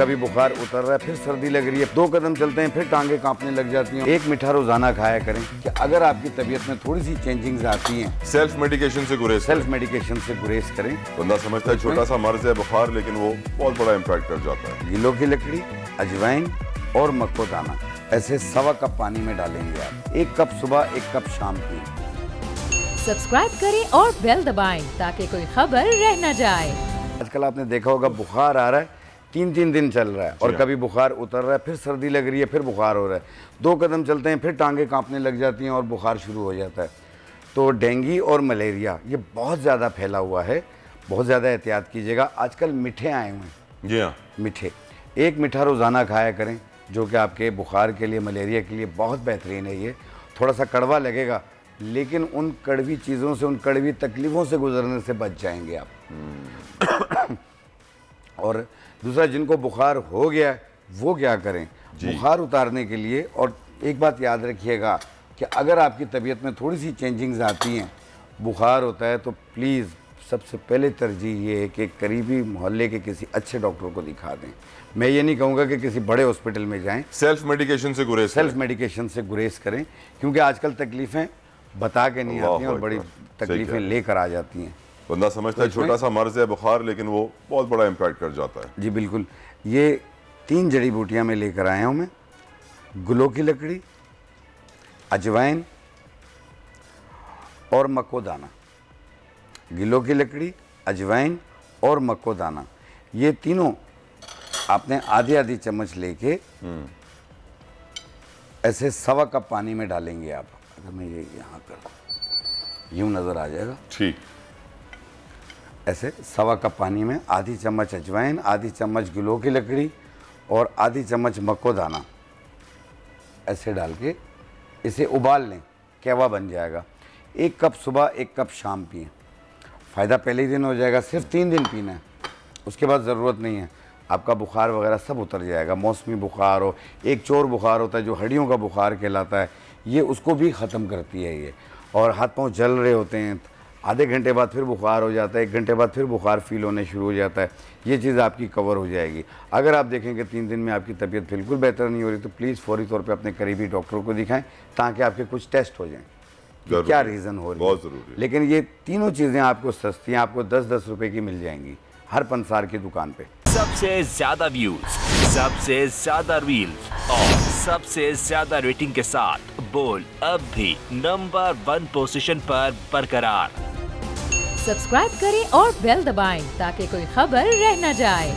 कभी बुखार उतर रहा है, फिर सर्दी लग रही है, 2 कदम चलते हैं फिर टांगे कांपने लग जाती हैं। एक मीठा रोजाना खाया करें कि अगर आपकी तबीयत में थोड़ी सी चेंजिंग्स आती हैं, सेल्फ मेडिकेशन से गुरेज करें। बंदा समझता है छोटा सा मर्ज है बुखार, लेकिन वो बहुत बड़ा इम्पैक्ट कर जाता है। गिलों की लकड़ी, अजवाइन और मक्को दाना ऐसे 1.25 कप पानी में डालेंगे आप। 1 कप सुबह, 1 कप शाम पिए। सब्सक्राइब करें और बेल दबाएं ताकि कोई खबर रह न जाए। आजकल आपने देखा होगा बुखार आ रहा है, 3-3 दिन चल रहा है और कभी बुखार उतर रहा है, फिर सर्दी लग रही है, फिर बुखार हो रहा है, 2 कदम चलते हैं फिर टांगे कांपने लग जाती हैं और बुखार शुरू हो जाता है। तो डेंगू और मलेरिया ये बहुत ज़्यादा फैला हुआ है, बहुत ज़्यादा एहतियात कीजिएगा। आजकल मीठे आए हुए हैं। जी हाँ, मीठे, 1 मीठा रोज़ाना खाया करें, जो कि आपके बुखार के लिए, मलेरिया के लिए बहुत बेहतरीन है। ये थोड़ा सा कड़वा लगेगा, लेकिन उन कड़वी चीज़ों से, उन कड़वी तकलीफ़ों से गुजरने से बच जाएंगे आप। और दूसरा, जिनको बुखार हो गया है वो क्या करें बुखार उतारने के लिए। और एक बात याद रखिएगा कि अगर आपकी तबीयत में थोड़ी सी चेंजिंग्स आती हैं, बुखार होता है, तो प्लीज़ सबसे पहले तरजीह ये है कि करीबी मोहल्ले के किसी अच्छे डॉक्टर को दिखा दें। मैं ये नहीं कहूँगा कि किसी बड़े हॉस्पिटल में जाएं। सेल्फ मेडिकेशन से गुरेज करें, क्योंकि आजकल तकलीफ़ें बता के नहीं आती हैं और बड़ी तकलीफ़ें लेकर आ जाती हैं। बंदा समझता है छोटा सा मर्ज है बुखार, लेकिन वो बहुत बड़ा इम्पैक्ट कर जाता है। जी बिल्कुल। ये 3 जड़ी बूटियाँ मैं लेकर आया हूँ। मैं गिलों की लकड़ी, अजवाइन और मक्को दाना। गिलों की लकड़ी, अजवाइन और मक्को दाना, ये तीनों आपने आधी चम्मच लेके ऐसे 1.25 कप पानी में डालेंगे आप। अगर मैं ये यहाँ कर यूँ नज़र आ जाएगा, ठीक। ऐसे 1.25 कप पानी में आधी चम्मच अजवाइन, आधी चम्मच गिलों की लकड़ी और आधी चम्मच मक्को दाना ऐसे डाल के इसे उबाल लें, कहवा बन जाएगा। 1 कप सुबह, 1 कप शाम पिए। फ़ायदा पहले ही दिन हो जाएगा। सिर्फ 3 दिन पीना है, उसके बाद ज़रूरत नहीं है। आपका बुखार वगैरह सब उतर जाएगा। मौसमी बुखार हो, एक चोर बुखार होता है जो हड्डियों का बुखार कहलाता है, ये उसको भी ख़त्म करती है ये। और हाथ पाँव जल रहे होते हैं, आधे घंटे बाद फिर बुखार हो जाता है, 1 घंटे बाद फिर बुखार फील होने शुरू हो जाता है, ये चीज़ आपकी कवर हो जाएगी। अगर आप देखें कि 3 दिन में आपकी तबीयत बिल्कुल बेहतर नहीं हो रही, तो प्लीज़ फौरी तौर पे अपने करीबी डॉक्टर को दिखाएं, ताकि आपके कुछ टेस्ट हो जाएं कि क्या रीज़न हो रही है। बहुत ज़रूरी है। लेकिन ये तीनों चीज़ें आपको सस्ती हैं, आपको 10-10 रुपये की मिल जाएंगी हर पंसार की दुकान पर। सबसे ज्यादा व्यूज, सबसे ज्यादा रील्स और सबसे ज्यादा रेटिंग के साथ बोल अब भी नंबर 1 पोजीशन पर बरकरार। सब्सक्राइब करें और बेल दबाएं ताकि कोई खबर रह न जाए।